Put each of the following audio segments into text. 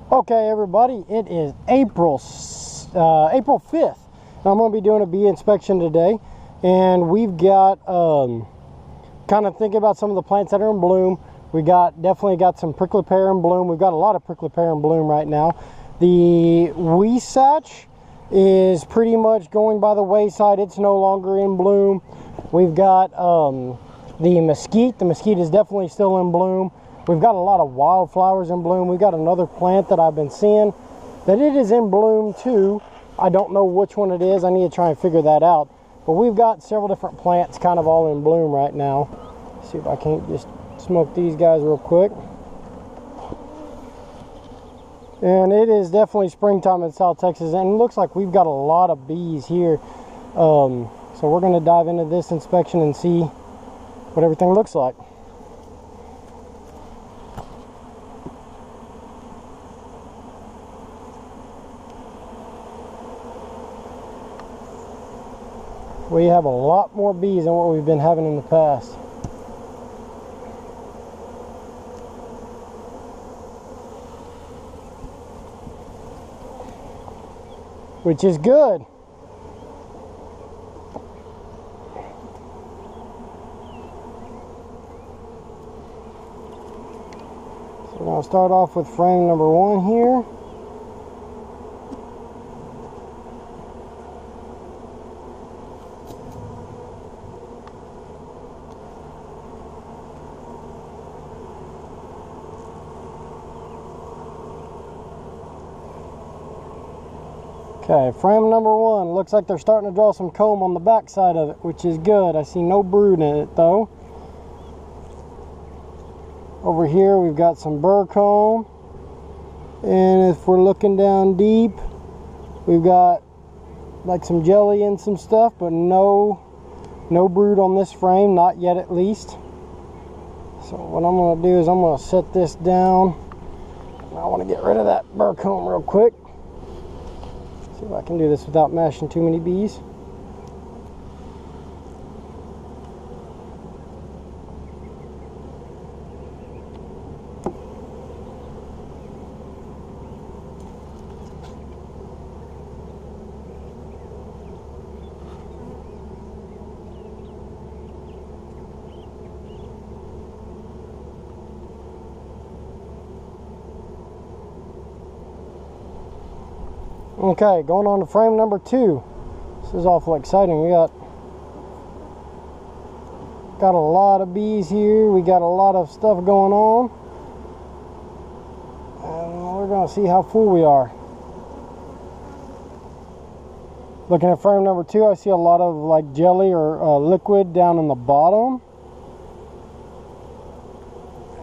Okay, everybody, it is April 5th, and I'm going to be doing a bee inspection today, and we've got kind of thinking about some of the plants that are in bloom. We definitely got some prickly pear in bloom. We've got a lot of prickly pear in bloom right now. The Weesach is pretty much going by the wayside. It's no longer in bloom. We've got the mesquite. The mesquite is definitely still in bloom. We've got a lot of wildflowers in bloom. We've got another plant that I've been seeing that it is in bloom too. I don't know which one it is. I need to try and figure that out. But we've got several different plants kind of all in bloom right now. Let's see if I can't just smoke these guys real quick. And it is definitely springtime in South Texas, and it looks like we've got a lot of bees here. So we're going to dive into this inspection and see what everything looks like. We have a lot more bees than what we've been having in the past. Which is good. So we're going to start off with frame number 1 here. Okay, frame number 1. Looks like they're starting to draw some comb on the back side of it, which is good. I see no brood in it though. Over here we've got some burr comb. And if we're looking down deep, we've got like some jelly and some stuff, but no brood on this frame, not yet at least. So what I'm going to do is I'm going to set this down. I want to get rid of that burr comb real quick. See if I can do this without mashing too many bees. Okay, going on to frame number 2. This is awful exciting. We got a lot of bees here. We got a lot of stuff going on. And we're going to see how full we are. Looking at frame number 2, I see a lot of like jelly or liquid down in the bottom.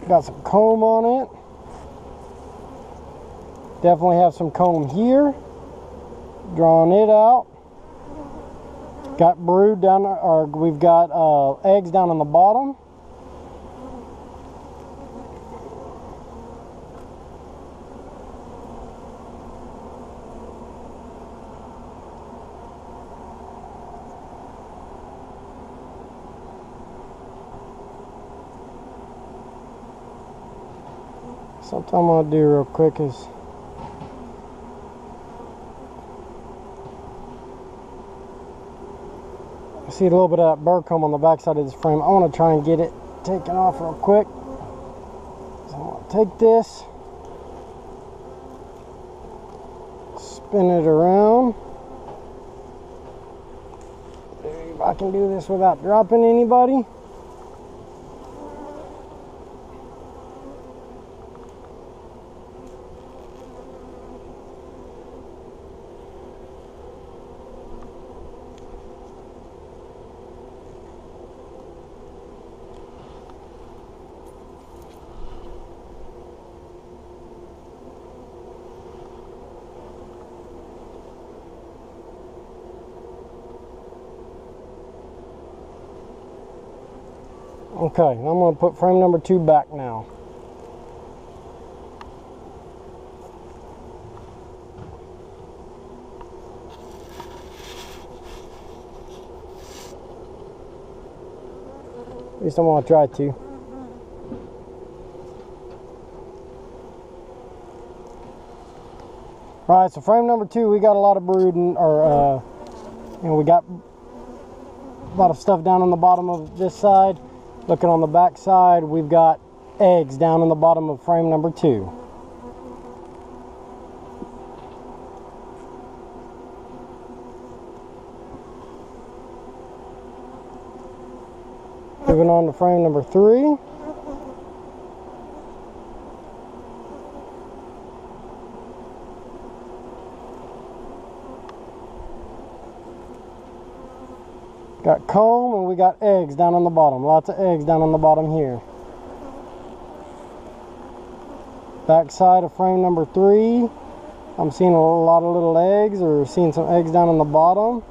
Got some comb on it. Definitely have some comb here. Drawing it out. Got brood down, or we've got eggs down on the bottom. Something I'm gonna do real quick is I see a little bit of that burr comb on the back side of this frame. I want to try and get it taken off real quick. So I'm going to take this, spin it around. See if I can do this without dropping anybody. Okay, I'm going to put frame number 2 back now. At least I'm going to try to. Right, so frame number 2, we got a lot of brooding, or we got a lot of stuff down on the bottom of this side. Looking on the back side, we've got eggs down in the bottom of frame number 2. Moving on to frame number 3. Got comb and we got eggs down on the bottom. Lots of eggs down on the bottom here. Back side of frame number 3. I'm seeing a lot of little eggs, or seeing some eggs down on the bottom.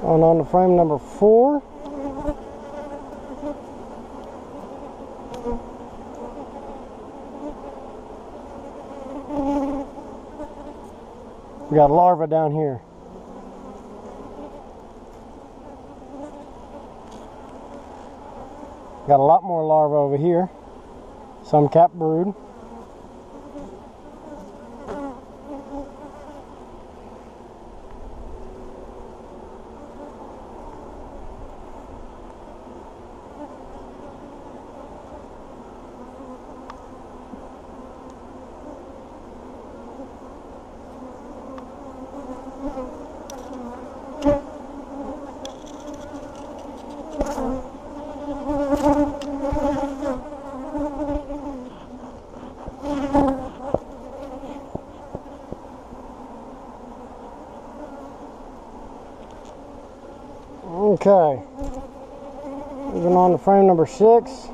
On to frame number 4. We got larvae down here. Got a lot more larvae over here. Some cap brood. Okay, moving on to frame number 6.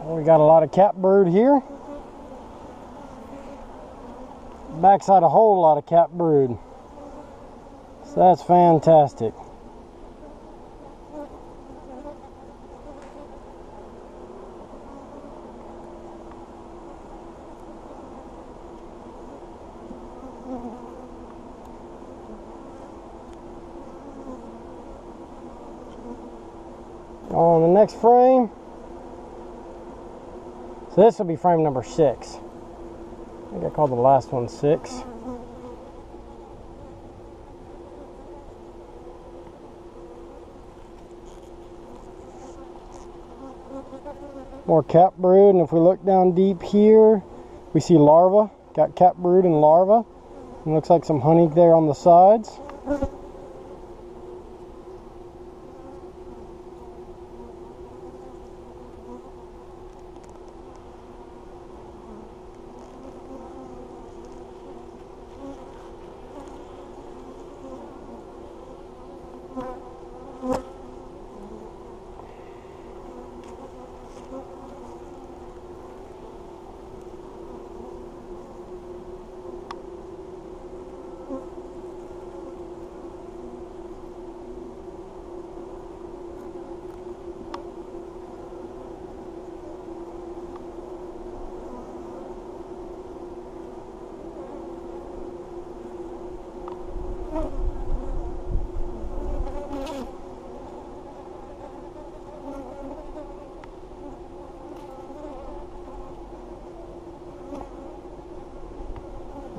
We got a lot of cap brood here. Backside a whole lot of cap brood. So that's fantastic. On the next frame, so this will be frame number 6. I think I called the last one 6. More cap brood, and if we look down deep here, we see larvae. Got cap brood and larvae. And looks like some honey there on the sides.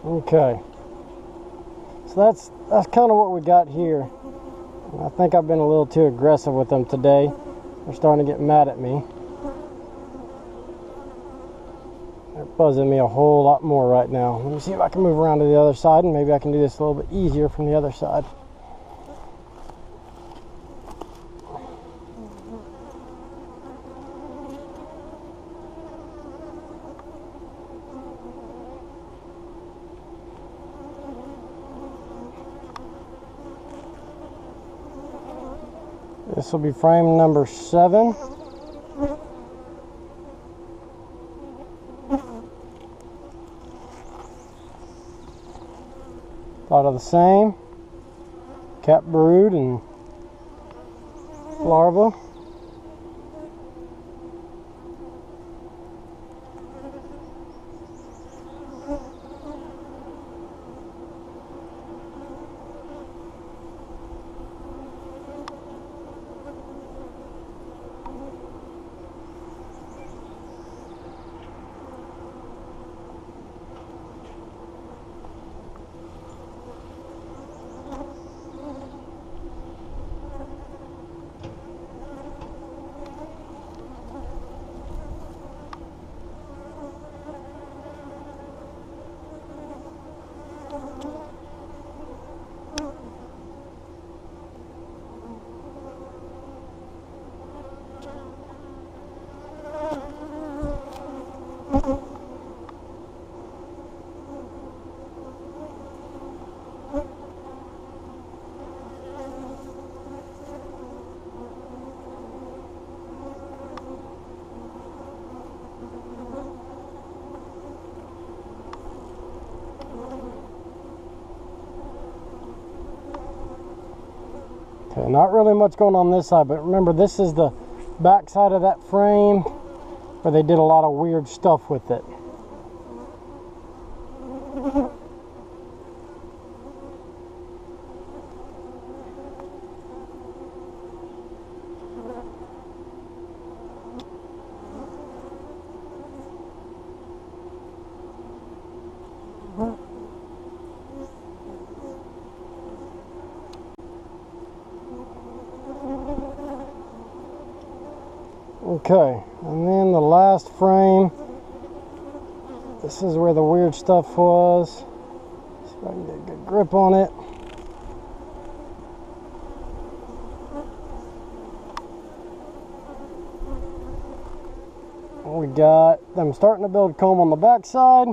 Okay, so that's kind of what we got here. I think I've been a little too aggressive with them today. They're starting to get mad at me. They're buzzing me a whole lot more right now. Let me see if I can move around to the other side, and maybe I can do this a little bit easier from the other side. This will be frame number 7. Thought of the same. Cap brood and larva. Okay, not really much going on this side, but remember this is the back side of that frame where they did a lot of weird stuff with it. Okay, and then the last frame, this is where the weird stuff was. See if I can get a good grip on it. We got them starting to build comb on the back side,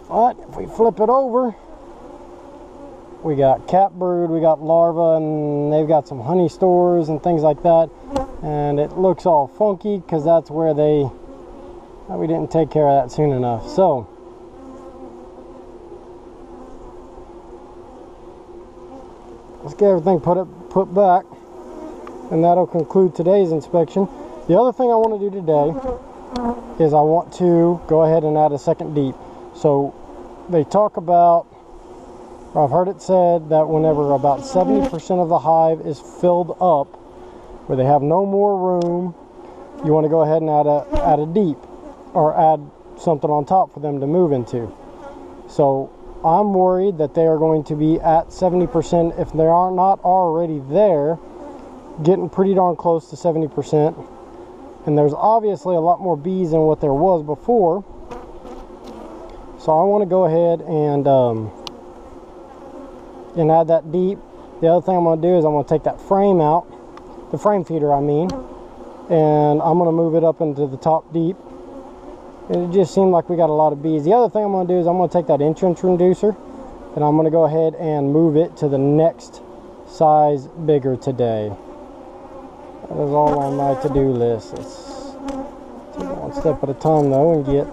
but if we flip it over, we got cap brood, we got larva, and they've got some honey stores and things like that. And it looks all funky because that's where we didn't take care of that soon enough. So let's get everything put back, and that'll conclude today's inspection. The other thing I want to do today is I want to go ahead and add a second deep. So they talk about, or I've heard it said that whenever about 70% of the hive is filled up, where they have no more room, you want to go ahead and add a deep, or add something on top for them to move into. So I'm worried that they are going to be at 70%, if they are not already there, getting pretty darn close to 70%. And there's obviously a lot more bees than what there was before. So I want to go ahead and add that deep. The other thing I'm going to do is I'm going to take that frame out, the frame feeder I mean, and I'm going to move it up into the top deep. And it just seemed like we got a lot of bees. The other thing I'm going to do is I'm going to take that entrance reducer and I'm going to go ahead and move it to the next size bigger today. That is all on my to-do list. Let's take it one step at a time though and get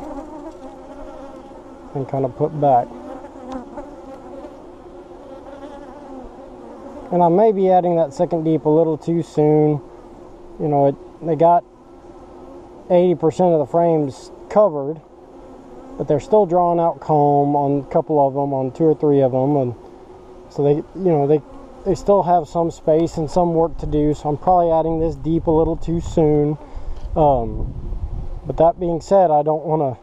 and kind of put back. And I may be adding that second deep a little too soon. You know, they got 80% of the frames covered, but they're still drawing out comb on a couple of them, on 2 or 3 of them, and so they, you know, they still have some space and some work to do. So I'm probably adding this deep a little too soon. But that being said, I don't want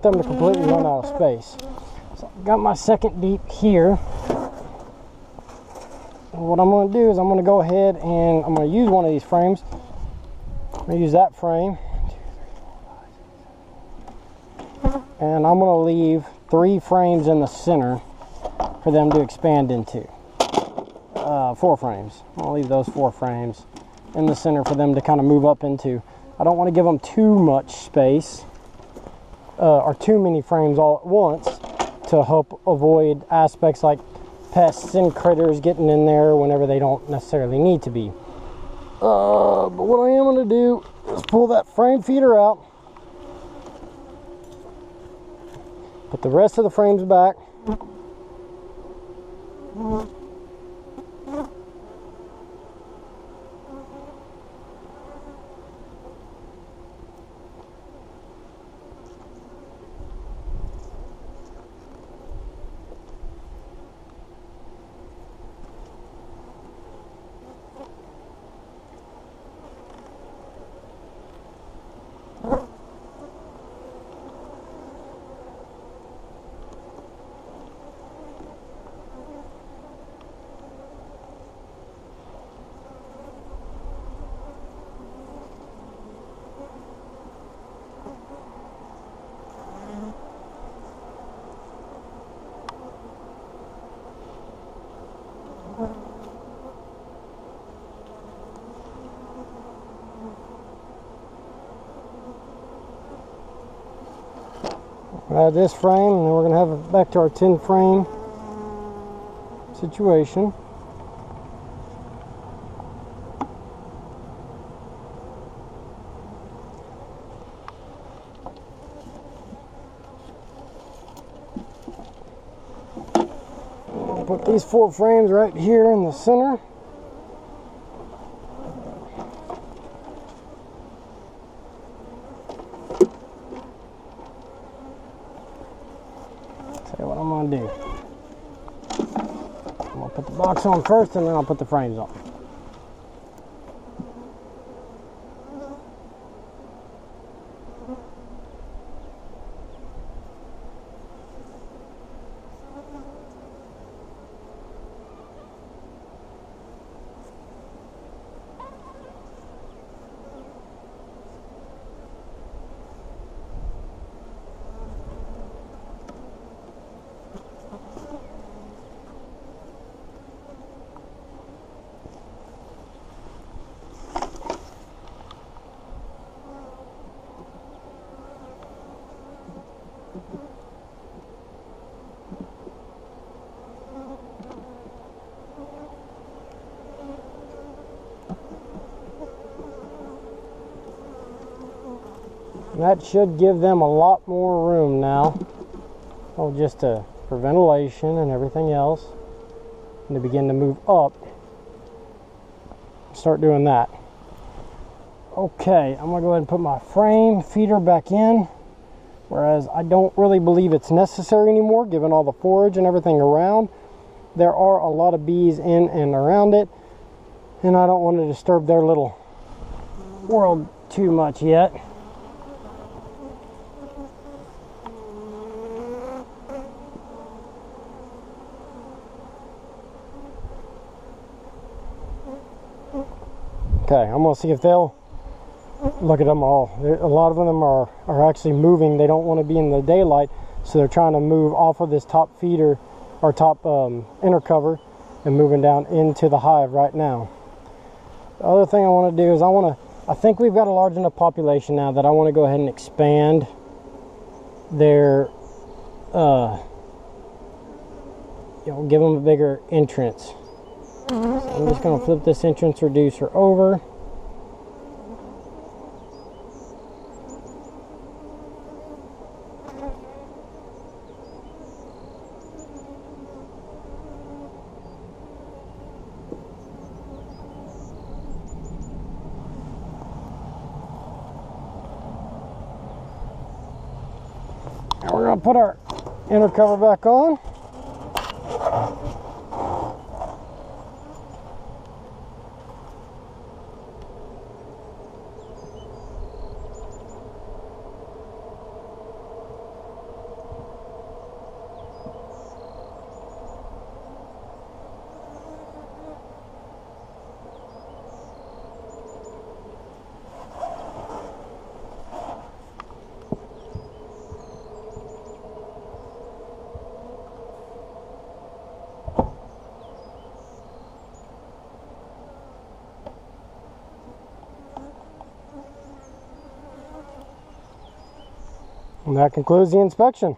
them to completely run out of space. So I've got my second deep here. And what I'm going to do is I'm going to go ahead and I'm going to use one of these frames. I'm going to use that frame. And I'm going to leave 3 frames in the center for them to expand into. 4 frames. I'll leave those 4 frames in the center for them to kind of move up into. I don't want to give them too much space or too many frames all at once to help avoid aspects like pests and critters getting in there whenever they don't necessarily need to be. But what I am going to do is pull that frame feeder out, put the rest of the frames back, add this frame, and then we're going to have it back to our 10 frame situation. I'll put these 4 frames right here in the center. What I'm going to do, I'm going to put the box on first, and then I'll put the frames on. That should give them a lot more room now. Oh, just for ventilation and everything else. And to begin to move up. Start doing that. Okay, I'm going to go ahead and put my frame feeder back in. Whereas I don't really believe it's necessary anymore, given all the forage and everything around. There are a lot of bees in and around it. And I don't want to disturb their little world too much yet. Okay, I'm going to see if they'll look at them all. A lot of them are actually moving. They don't want to be in the daylight, so they're trying to move off of this top feeder or top inner cover and moving down into the hive right now. The other thing I want to do is I think we've got a large enough population now that I want to go ahead and expand their, give them a bigger entrance. So I'm just going to flip this entrance reducer over. And we're going to put our inner cover back on. And that concludes the inspection.